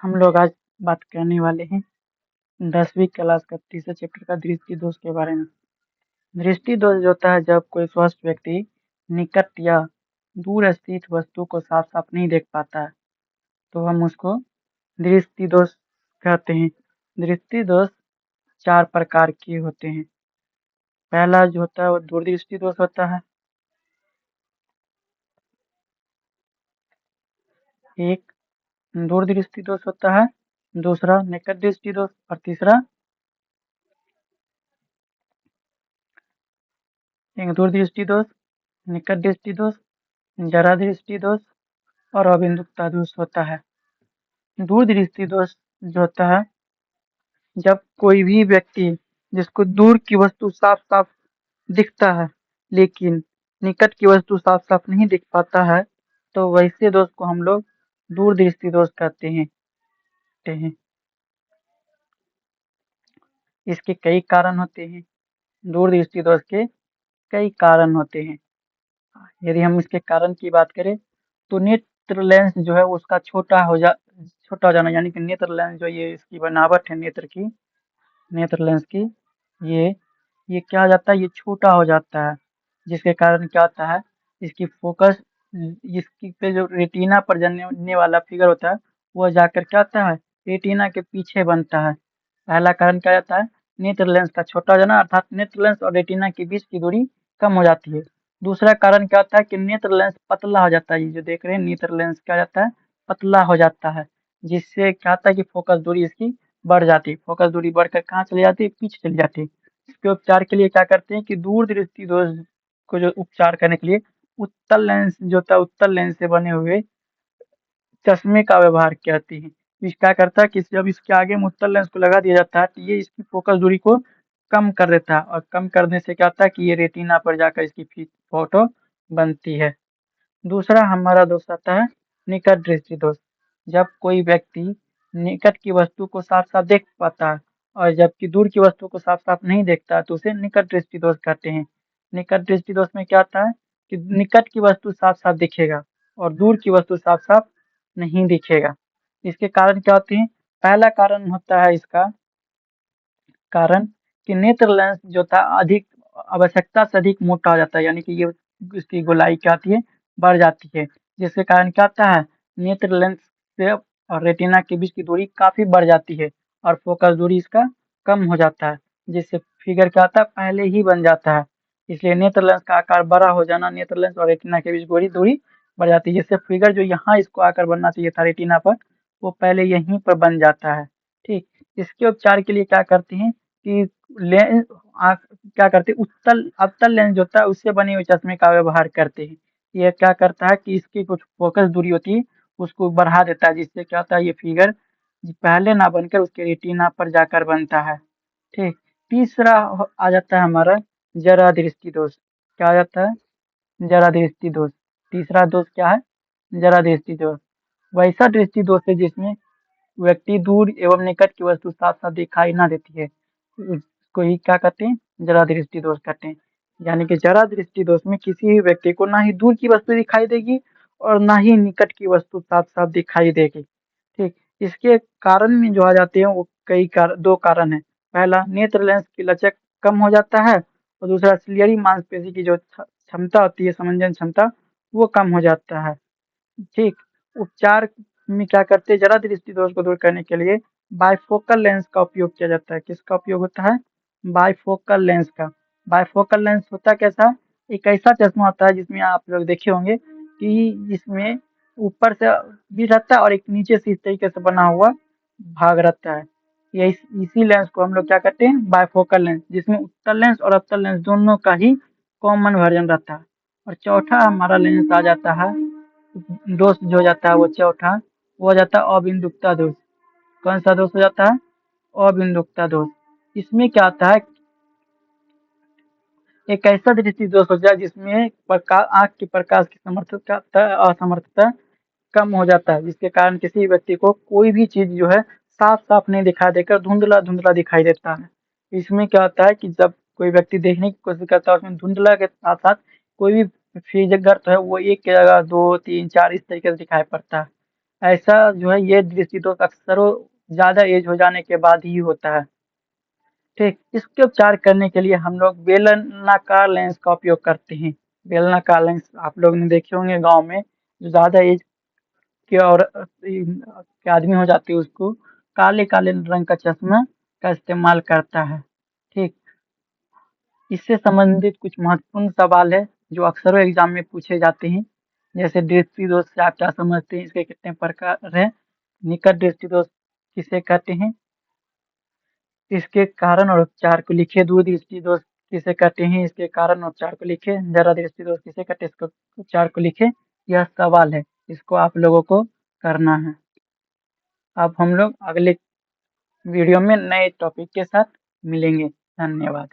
हम लोग आज बात करने वाले हैं 10वीं क्लास का तीसरे चैप्टर का दृष्टि दोष के बारे में। दृष्टि दोष होता है जब कोई स्वस्थ व्यक्ति निकट या दूर स्थित वस्तु को साफ साफ नहीं देख पाता है, तो हम उसको दृष्टि दोष कहते हैं। दृष्टि दोष 4 प्रकार के होते हैं। पहला जो होता है वो दूरदृष्टि दोष होता है। एक दूरदृष्टि दोष होता है, दूसरा निकट दृष्टि दोष और तीसरा एक दूरदृष्टि दोष, निकट दृष्टि दोष, जरा दृष्टि दोष और अबिंदुकता दोष होता है। दूरदृष्टि दोष जो होता है जब कोई भी व्यक्ति जिसको दूर की वस्तु साफ साफ दिखता है लेकिन निकट की वस्तु साफ साफ नहीं दिख पाता है, तो वैसे दोष को हम लोग दूरदृष्टि दोष कहते हैं। इसके कई कारण होते हैं। दूरदृष्टि दोष के कई कारण होते हैं। यदि हम इसके कारण की बात करें तो नेत्र लेंस जो है उसका छोटा हो जाना, यानी कि नेत्र लेंस जो ये इसकी बनावट है नेत्र लेंस की, ये क्या हो जाता है, ये छोटा हो जाता है, जिसके कारण क्या होता है, इसकी फोकस इसकी पे जो रेटिना पर जनने वाला फिगर होता है वह जाकर क्या होता है, रेटिना के पीछे बनता है। पहला कारण क्या जाता है, नेत्र लेंस का छोटा हो जाना, अर्थात नेत्र लेंस और रेटिना के बीच की दूरी कम हो जाती है। दूसरा कारण क्या होता है कि नेत्र लेंस पतला हो जाता है। ये जो देख रहे हैं नेत्र लेंस क्या जाता है, पतला हो जाता है, जिससे क्या होता है कि फोकस दूरी इसकी बढ़ जाती है। फोकस दूरी बढ़कर कहाँ चली जाती है, पीछे चली जाती है। इसके उपचार के लिए क्या करते हैं कि दूर दृष्टि दोष को जो उपचार करने के लिए उत्तल लेंस जो होता है, उत्तल लेंस से बने हुए चश्मे का व्यवहार करती है। इस क्या करता है कि जब इसके आगे में उत्तल लेंस को लगा दिया जाता है तो ये इसकी फोकस दूरी को कम कर देता है, और कम करने से क्या होता है कि ये रेटिना पर जाकर इसकी फोटो बनती है। दूसरा हमारा दोष आता है निकट दृष्टि दोष। जब कोई व्यक्ति निकट की वस्तु को साफ साफ देख पाता है और जबकि दूर की वस्तु को साफ साफ नहीं देखता तो उसे निकट दृष्टि दोष कहते हैं। निकट दृष्टि दोष में क्या होता है कि निकट की वस्तु साफ साफ दिखेगा और दूर की वस्तु साफ साफ नहीं दिखेगा। इसके कारण क्या होते हैं, पहला कारण होता है इसका कारण कि नेत्र लेंस जो था अधिक आवश्यकता से अधिक मोटा हो जाता है, यानी कि ये इसकी गोलाई क्या आती है, बढ़ जाती है, जिसके कारण क्या होता है, नेत्र लेंस से और रेटिना के बीच की दूरी काफी बढ़ जाती है और फोकस दूरी इसका कम हो जाता है, जिससे फिगर क्या होता है, पहले ही बन जाता है। इसलिए नेत्र लेंस का आकार बड़ा हो जाना, नेत्र लेंस और रेटिना के बीच दूरी बढ़ जाती है, जिससे फिगर जो यहाँ इसको आकर बनना चाहिए था रेटिना पर, वो पहले यहीं पर बन जाता है। ठीक, इसके उपचार के लिए क्या करते हैं कि लेंस क्या करते हैं, उत्तल अवतल लेंस जो होता है उससे बने हुए चश्मे का व्यवहार करते हैं। ये क्या करता है कि इसकी कुछ फोकस दूरी होती है उसको बढ़ा देता है, जिससे क्या होता है ये फिगर पहले ना बनकर उसके रेटिना पर जाकर बनता है। ठीक, तीसरा आ जाता है हमारा जरा दृष्टि दोष। क्या आ जाता है, जरा दृष्टि दोष। तीसरा दोष क्या है, जरा दृष्टि दोष। वैसा दृष्टि दोष है जिसमें व्यक्ति दूर एवं निकट की वस्तु साफ साफ दिखाई ना देती है, उसको ही क्या कहते हैं, जरा दृष्टि दोष कहते हैं। यानी कि जरा दृष्टि दोष में किसी भी व्यक्ति को ना ही दूर की वस्तु दिखाई देगी और ना ही निकट की वस्तु साफ साफ दिखाई देगी। ठीक, इसके कारण में जो आ जाते हैं वो दो कारण है। पहला, नेत्र लेंस की लचक कम हो जाता है और दूसरा सिलियरी मांसपेशी की जो क्षमता होती है, समंजन क्षमता, वो कम हो जाता है। ठीक, उपचार में क्या करते हैं, जरा दृष्टि दोष को दूर करने के लिए बाइफोकल लेंस का उपयोग किया जाता है। किसका उपयोग होता है, बाइफोकल लेंस का। बाइफोकल लेंस होता कैसा, एक ऐसा चश्मा होता है जिसमें आप लोग देखे होंगे कि जिसमें ऊपर से भी रहता है और एक नीचे से इस तरीके से बना हुआ भाग रहता है। ये इसी लेंस को हम लोग क्या कहते हैं, बाइफोकल लेंस, जिसमें उत्तल लेंस और अवतल लेंस दोनों का ही कॉमन वर्जन रहता है। और चौथा हमारा लेंस आ जाता है, दोष जो हो जाता है वो चौथा, वो हो जाता है अबिंदुकता दोष। कौन सा दोष हो जाता है, अबिंदुकता दोष। इसमें क्या आता है, एक ऐसा दृष्टि दोष हो जाए जिसमें प्रकाश, आंख के प्रकाश की असमर्थता कम हो जाता है, जिसके कारण किसी व्यक्ति को कोई भी चीज जो है साफ साफ नहीं दिखाई देकर धुंधला धुंधला दिखाई देता है। इसमें क्या होता है कि जब कोई व्यक्ति देखने की कोशिश करता है उसमें धुंधला के साथ साथ कोई भी फिगर तो है वो एक की जगह दो तीन चार इस तरीके से दिखाई पड़ता है। ऐसा जो है ये दृष्टि दोष अक्सर ज़्यादा एज हो जाने के बाद ही होता है। ठीक, इसके उपचार करने के लिए हम लोग बेलनाकार लेंस का उपयोग करते हैं। बेलनाकार लेंस आप लोग ने देखे होंगे गाँव में, जो ज़्यादा एज के और के आदमी हो जाते हैं उसको काले-काले रंग का चश्मा का इस्तेमाल करता है। ठीक, इससे संबंधित कुछ महत्वपूर्ण सवाल है जो अक्सर एग्जाम में पूछे जाते हैं। जैसे दृष्टि दोष से आप क्या समझते हैं? इसके कितने प्रकार हैं? निकट दृष्टि दोष किसे कहते हैं? इसके कारण और उपचार को लिखिए। दूर दृष्टि दोष किसे कहते हैं? इसके कारण और उपचार को लिखिए। जरा दृष्टि दोष किसे कहते हैं? इसके उपचार को लिखिए। यह सवाल है, इसको आप लोगों को करना है। अब हम लोग अगले वीडियो में नए टॉपिक के साथ मिलेंगे। धन्यवाद।